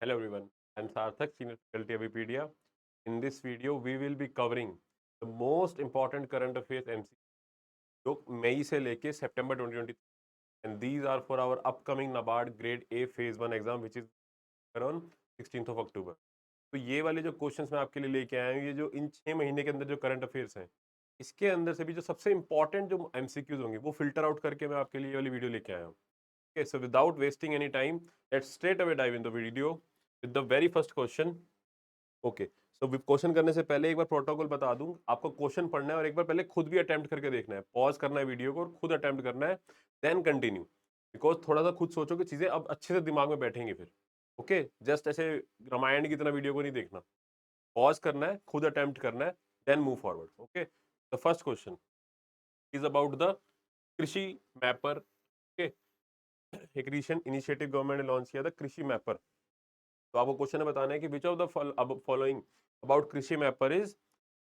Hello everyone, I'm Sarthak, Senior Faculty Wikipedia. In this video, we will be covering the most important current affairs MC जो मई से लेके सितंबर 2020 and these are for our upcoming NABARD Grade A Phase 1 exam which is on 16th of October. तो ये वाले जो questions मैं आपके लिए लेके आया हूँ, ये जो इन 6 महीने के अंदर जो करंट अफेयर्स हैं, इसके अंदर से भी जो सबसे इंपॉर्टेंट जो एमसीक्यूज होंगे वो फिल्टर आउट करके मैं आपके लिए ये वाली वीडियो लेके आया हूँ. Okay, so without wasting any time, let's straight away dive into the video with the very first question. Okay, so question करने से पहले एक बार प्रोटोकॉल बता दूं, आपको क्वेश्चन पढ़ना है और एक बार पहले खुद भी अटेम्प्ट करके देखना है, पॉज करना है वीडियो को और खुद अटेम्प्ट करना है, देन कंटिन्यू. बिकॉज थोड़ा सा खुद सोचो कि चीजें अब अच्छे से दिमाग में बैठेंगी फिर. ओके, जस्ट ऐसे रामायण की तरह वीडियो को नहीं देखना, पॉज करना है, खुद अटेम्प्ट करना है, then move forward. Okay, the first question is about the Krishi mapper. Okay, एक रिसेंट इनिशिएटिव गवर्नमेंट ने लॉन्च किया था, कृषि मैपर. तो आपको क्वेश्चन है बताना है कि which of the following about कृषि मैपर इज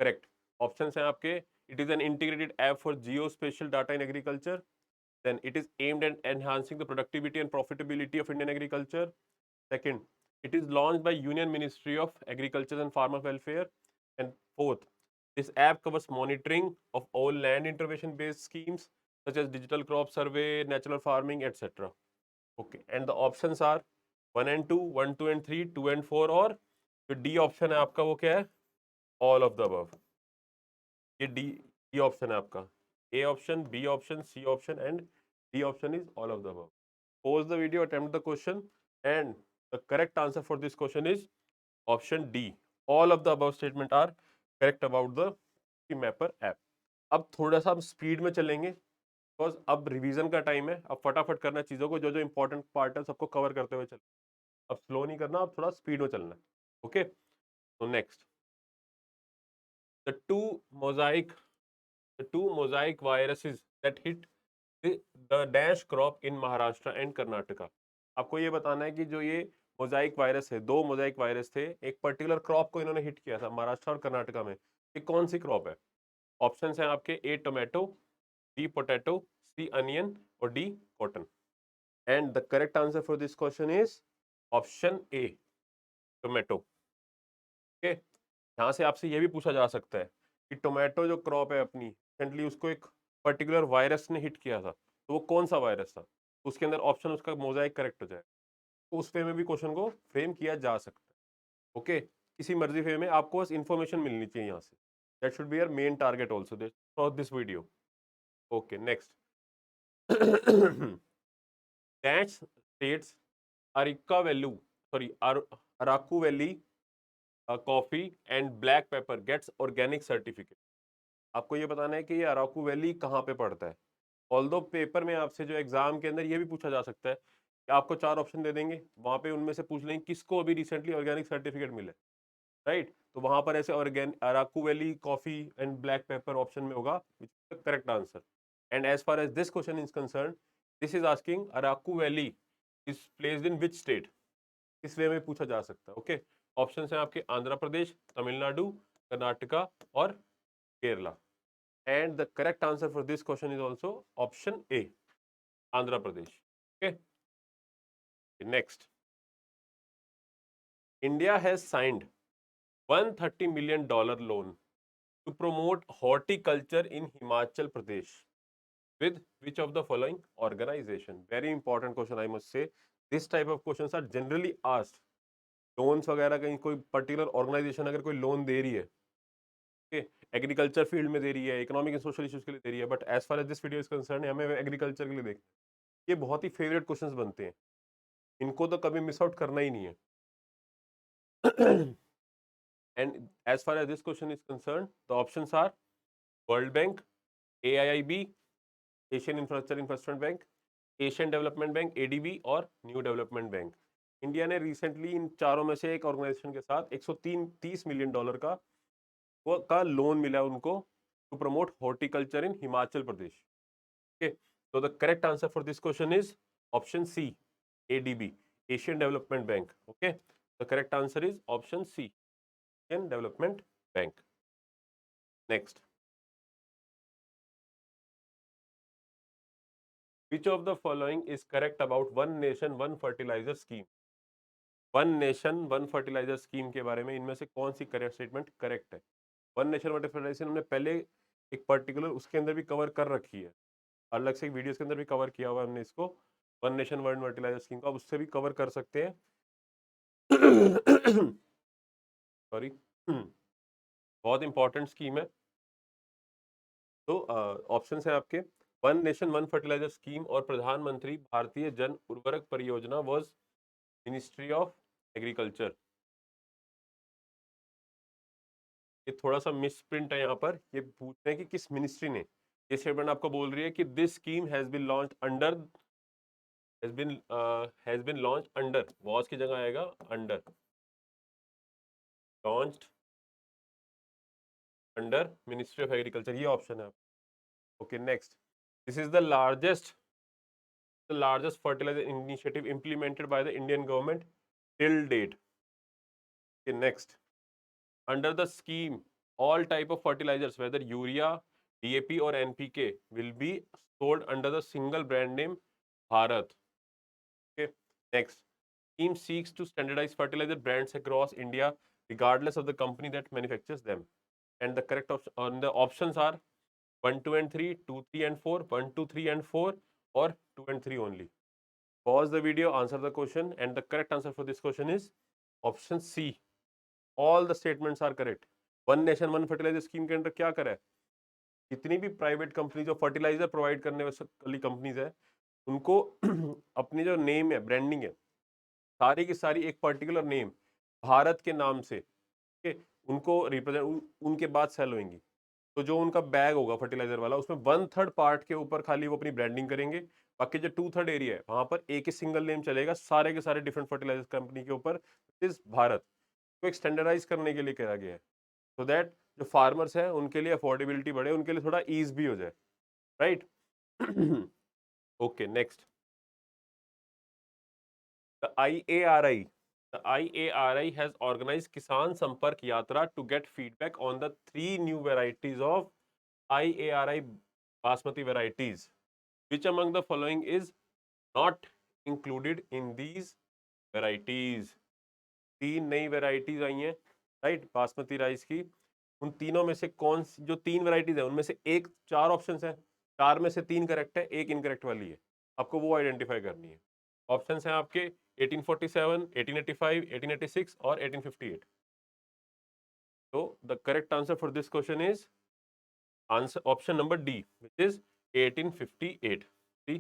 करेक्ट. ऑप्शंस हैं आपके. It is an integrated app for Jio special data in agriculture. then it is aimed at enhancing the productivity and profitability of Indian agriculture. Second, it is launched by Union Ministry of Agriculture and Farmer Welfare. And fourth, this app covers monitoring of all land intervention based schemes such as digital crop survey, natural farming, etc. Okay, and the options are 1 and 2, 1, 2 and 3, 2 and 4, और जो D option है आपका वो क्या है? All of the above. ये D option है आपका. A option, B option, C option and D option is all of the above. Pause the video, attempt the question, and the correct answer for this question is option D. All of the above statement are correct about the mapper app. अब थोड़ा सा हम speed में चलेंगे because अब revision का time है. अब फटाफट करना है चीज़ों को, जो जो इंपॉर्टेंट पार्ट है सबको कवर करते हुए चल. अब स्लो नहीं करना, अब थोड़ा स्पीड में चलना है. ओके, तो next, the two Mosaic the two mosaic viruses that hit the dash crop in Maharashtra and Karnataka. आपको ये बताना है कि जो ये मोजाइक वायरस है, दो मोजाइक वायरस थे, एक पर्टिकुलर क्रॉप को इन्होंने हिट किया था महाराष्ट्र और कर्नाटका में. ये कौन सी क्रॉप है? ऑप्शंस हैं आपके. ए tomato, B potato, sea onion और D cotton. And the correct answer for this question is option A, tomato. Okay, यहाँ से आपसे ये भी पूछा जा सकता है कि टोमेटो जो क्रॉप है अपनी, रिसेंटली उसको एक पर्टिकुलर वायरस ने हिट किया था, तो वो कौन सा वायरस था? उसके अंदर ऑप्शन उसका मोजाइक करेक्ट हो जाए, तो उस वे में भी क्वेश्चन को फ्रेम किया जा सकता है. ओके, किसी मर्जी वे में आपको बस इंफॉर्मेशन मिलनी चाहिए यहाँ से. That should be your main target also for this video. Okay, next. That states Arika value, sorry Araku valley coffee and black pepper gets organic certificate. आपको ये बताना है कि ये अराकू वैली कहाँ पे पड़ता है. ऑल्दो पेपर में आपसे जो एग्जाम के अंदर ये भी पूछा जा सकता है कि आपको चार ऑप्शन दे देंगे, वहां पे उनमें से पूछ लेंगे किसको अभी रिसेंटली ऑर्गेनिक सर्टिफिकेट मिले. राइट, तो वहां पर ऐसे Araku valley coffee and black pepper option में होगा which is the correct answer. And as far as this question is concern, this is asking Araku valley is placed in which state. इस way में पूछा जा सकता है. ओके, ऑप्शन है आपके आंध्र प्रदेश, तमिलनाडु, कर्नाटका और Kerala. And the correct answer for this question is also option A, Andhra Pradesh. Okay. Next, India has signed $130 million loan to promote horticulture in Himachal Pradesh with which of the following organization? Very important question, I must say. This type of questions are generally asked. Loans वगैरह कहीं कोई particular organisation अगर कोई loan दे रही है, agriculture field में दे रही है, इकोनॉमिक एंड सोशल इश्यूज के लिए दे रही है, but as far as this video is concern हमें एग्रीकल्चर के लिए देख, ये बहुत ही फेवरेट क्वेश्चंस बनते हैं, इनको तो कभी मिस आउट करना ही नहीं है. And as far as this question is concern, the options are world bank, AIIB, Asian infrastructure bank, Asian development bank ADB और न्यू डेवलपमेंट बैंक. इंडिया ने रिसेंटली इन चारों में से एक ऑर्गेनाइजेशन के साथ $130 मिलियन का लोन मिला उनको to promote horticulture in Himachal Pradesh. Okay, so the correct answer for this question is option C, ADB, Asian Development Bank. Okay, the correct answer is option C, Asian Development Bank. Next, which of the following is correct about One Nation One Fertilizer scheme? One nation one fertilizer scheme के बारे में इनमें से कौन सी correct statement correct है? One nation one fertilizer हमने पहले एक पर्टिकुलर उसके अंदर भी कवर कर रखी है, अलग से वीडियोस के अंदर भी कवर किया हुआ है हमने इसको। One nation one fertilizer scheme को आप उससे भी कवर कर सकते हैं। सॉरी। बहुत इंपॉर्टेंट स्कीम है। तो ऑप्शंस है आपके, one nation one fertilizer scheme और प्रधानमंत्री भारतीय जन उर्वरक परियोजना वाज मिनिस्ट्री ऑफ एग्रीकल्चर। ये थोड़ा सा मिस प्रिंट है यहाँ पर, ये पूछ रहे हैं कि किस मिनिस्ट्री ने। ये स्टेटमेंट आपको बोल रही है कि this scheme has been launched under, has been launched under, was की जगह आएगा under, launched under ministry of agriculture, ये ऑप्शन है। Okay next, this is the largest fertilizer initiative implemented by the Indian government till date. Okay, next, under the scheme all type of fertilizers whether urea, DAP or NPK will be sold under the single brand name Bharat. Okay, next, scheme seeks to standardize fertilizer brands across India regardless of the company that manufactures them. And the correct option on the options are 1, 2 and 3, 2, 3 and 4, 1, 2, 3 and 4, or 2 and 3 only. Pause the video, answer the question, and the correct answer for this question is option C. All the statements are correct. One nation one fertilizer scheme के अंदर क्या करा है, जितनी भी private company जो fertilizer provide करने वाली कंपनीज है, उनको अपनी जो नेम है, ब्रांडिंग है, सारी की सारी एक पर्टिकुलर नेम भारत के नाम से, ठीक है, उनको रिप्रेजेंट उनके बाद सेल होंगी। तो जो उनका बैग होगा फर्टिलाइजर वाला, उसमें 1/3 पार्ट के ऊपर खाली वो अपनी ब्रांडिंग करेंगे, बाकी जो 2/3 एरिया है वहां पर एक ही सिंगल नेम चलेगा सारे के सारे डिफरेंट फर्टिलाइजर कंपनी के ऊपर, इस भारत को एक स्टैंडर्डाइज करने के लिए कहा गया है, सो दैट जो फार्मर्स हैं उनके लिए अफोर्डेबिलिटी बढ़े, उनके लिए थोड़ा ईज भी हो जाए, right. Okay next, the IARI has organized Kisan Sampark Yatra to get feedback on the 3 new varieties of IARI basmati varieties. Which among the following is not included in these varieties? 3 नई varieties आई हैं, right, basmati rice की। उन तीनों में से कौन सी, जो 3 varieties है उनमें से एक, 4 ऑप्शंस हैं, 4 में से 3 करेक्ट है, एक इनकरेक्ट वाली है, आपको वो आइडेंटिफाई करनी है। ऑप्शंस हैं आपके 1847, 1885, 1886 और 1858। तो the correct answer for this question is answer option number D, which is 1858। C,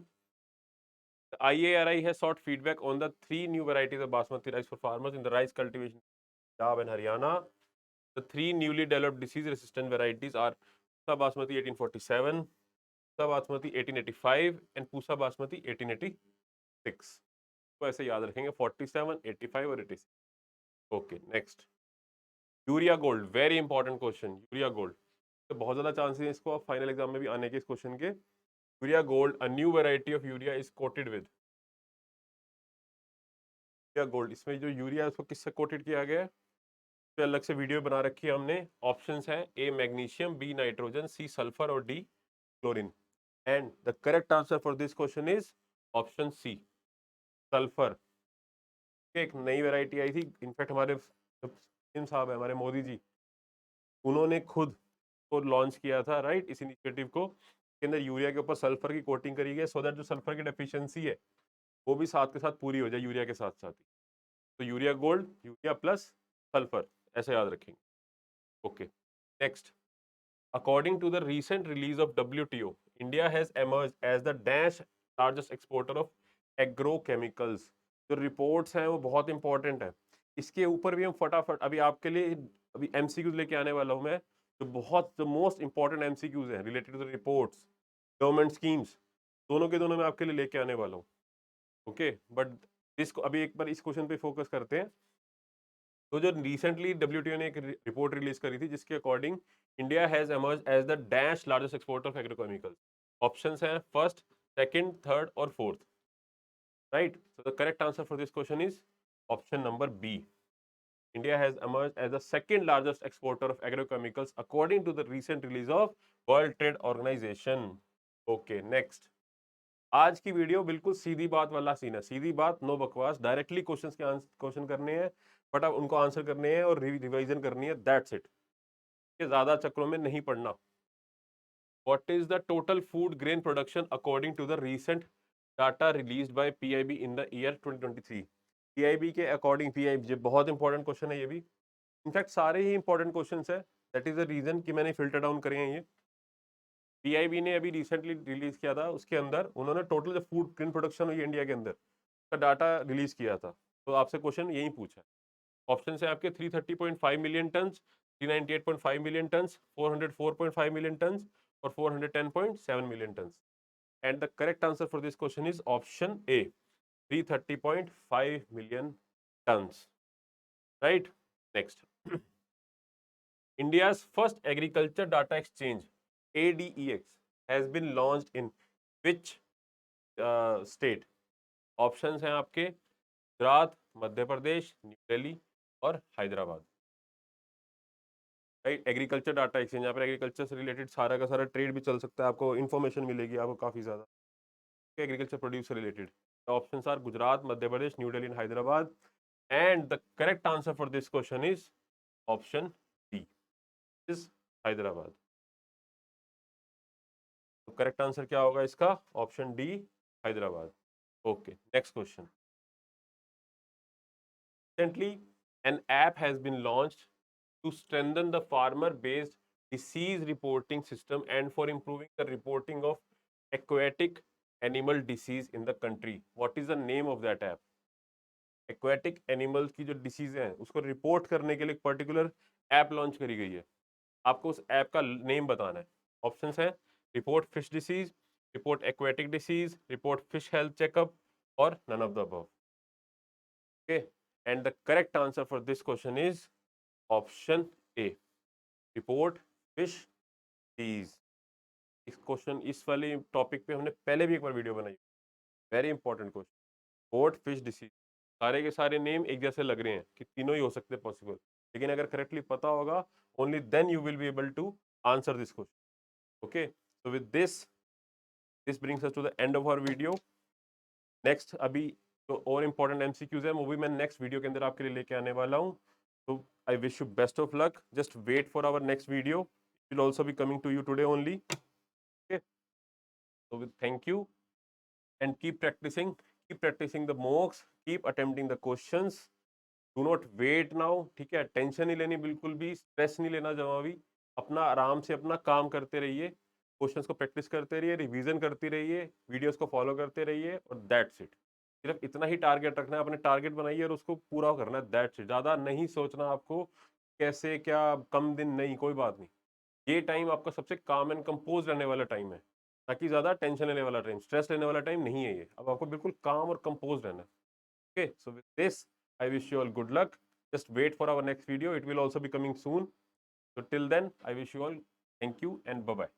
the IARI has sought feedback on the 3 new varieties of basmati rice for farmers in the rice cultivation Punjab and Haryana. The 3 newly developed disease-resistant varieties are Pusa Basmati 1847, Pusa Basmati 1885 and Pusa Basmati 1886। तो ऐसे याद रखेंगे 47, 85 और 86। Okay next, urea gold, very important question. Urea gold तो बहुत ज़्यादा chances हैं इसको फाइनल एग्जाम में भी आने के इस क्वेश्चन के। Urea gold, a new variety of urea is coated with, urea gold, इसमें जो यूरिया है उसको किससे कोटेड किया गया है, तो अलग से वीडियो बना रखी है हमने। ऑप्शंस हैं A magnesium, B nitrogen, C sulphur और D chlorine. And the correct answer for this question is option C, sulphur. एक नई वैरायटी आई थी, इनफैक्ट हमारे साहब है, हमारे मोदी जी, उन्होंने खुद को लॉन्च किया था, राइट, इस इनिशिएटिव को, के अंदर यूरिया के ऊपर सल्फर की कोटिंग करी गई, सो दैट जो सल्फर की डेफिशिएंसी है वो भी साथ के साथ पूरी हो जाए यूरिया के साथ साथ ही। तो urea gold, urea plus sulphur, ऐसे याद रखेंगे। Okay next, according to the recent release of WTO, India has emerged as the dash largest exporter of agrochemicals। जो रिपोर्ट्स हैं वो बहुत इंपॉर्टेंट है, इसके ऊपर भी हम फटाफट अभी आपके लिए अभी एमसीक्यूज लेके आने वाला हूं मैं, जो बहुत जो मोस्ट इंपॉर्टेंट एमसीक्यूज हैं related to the reports, government schemes, दोनों के दोनों मैं आपके लिए लेके आने वाला हूँ। ओके बट इसको अभी एक बार इस क्वेश्चन पे फोकस करते हैं। तो जो रिसेंटली डब्ल्यूटीओ ने एक रिपोर्ट रिलीज करी थी जिसके according India has emerge as the dash largest exporter of agrochemicals. Options हैं फर्स्ट, सेकंड, थर्ड और fourth, right. So the correct answer for this question is option number B, India has emerged as the second largest exporter of agrochemicals according to the recent release of World Trade Organization। Okay, next, आज की video बिल्कुल सीधी बात वाला scene है, सीधी बात, no बकवास, directly question करने हैं, बट अब उनको आंसर करने हैं और रिवीजन करनी है, दैट्स इट। ये ज्यादा चक्रों में नहीं पड़ना। What is the total food grain production according to the recent data released by PIB in the year 2023? PIB के अकॉर्डिंग, पीआईबी बहुत इंपॉर्टेंट क्वेश्चन है ये भी, इनफैक्ट सारे ही इंपॉर्टेंट क्वेश्चन है, दैट इज द रीजन कि मैंने फिल्टर डाउन करे हैं ये। पीआईबी ने अभी रिसेंटली रिलीज किया था, उसके अंदर उन्होंने टोटल जो फूड ग्रेन प्रोडक्शन हुई है इंडिया के अंदर का डाटा रिलीज किया था। तो आपसे क्वेश्चन यही पूछा है। ऑप्शन है आपके 330.5 million ton, 398.5 million ton, 404.5 million ton और 410.7 million ton. And the correct answer for this question is option A, 330.5 million ton. Right, next. India's first agriculture data exchange, ADEX, has been launched in which state? Options हैं आपके Gujarat, Madhya Pradesh, new Delhi और Hyderabad. Right, agriculture data exchange, यहाँ पर agriculture से related सारा का सारा trade भी चल सकता है, आपको इन्फॉर्मेशन मिलेगी आपको काफ़ी ज़्यादा एग्रीकल्चर प्रोड्यूस से related. Options are Gujarat, Madhya Pradesh, new Delhi and Hyderabad. And the correct answer for this question is option D, is Hyderabad. तो करेक्ट आंसर क्या होगा इसका? Option D, Hyderabad. Okay, next question. Recently, an app has been launched to strengthen the farmer-based disease reporting system and for improving the reporting of aquatic animal disease in the country. What is the name of that app? Aquatic animals की जो disease हैं उसको report करने के लिए एक particular app launch करी गई है। आपको उस ऐप का नेम बताना है। ऑप्शंस है report fish disease, report aquatic disease, report fish health checkup और none of the above. Okay, and the correct answer for this question is option A, report fish disease. इस question, इस वाले topic पे हमने पहले भी एक बार वीडियो बनाई, very important question. Report fish disease, सारे के सारे नेम एक जैसे लग रहे हैं कि तीनों ही हो सकते हैं पॉसिबल, लेकिन अगर करेक्टली पता होगा only then you will be able to answer this question. Okay, so with this brings us to the end of our video. Next अभी तो और इंपॉर्टेंट एमसीक्यूज है, वो भी मैं नेक्स्ट वीडियो के अंदर आपके लिए लेके आने वाला हूँ। तो I wish you best of luck, just wait for our next video, it will also be coming to you today only. Okay, so thank you and keep practicing the mocks, keep attempting the questions, do not wait now। ठीक है, tension नहीं लेनी, बिल्कुल भी stress नहीं लेना जमा भी, अपना आराम से अपना काम करते रहिए, क्वेश्चंस को प्रैक्टिस करते रहिए, रिवीजन करते रहिए, वीडियोस को फॉलो करते रहिए और दैट्स इट। सिर्फ इतना ही टारगेट रखना है, अपने टारगेट बनाइए और उसको पूरा करना है, दैट्स इट। ज़्यादा नहीं सोचना आपको कैसे क्या, कम दिन नहीं, कोई बात नहीं। ये टाइम आपका सबसे काम एंड कंपोज रहने वाला टाइम है, ताकि ज़्यादा टेंशन लेने वाला टाइम, स्ट्रेस लेने वाला टाइम नहीं है ये। अब आपको बिल्कुल काम और कंपोज रहना है। Okay, so with this, I wish you all good luck. Just wait for our next video. It will also be coming soon. So till then, I wish you all thank you and bye-bye.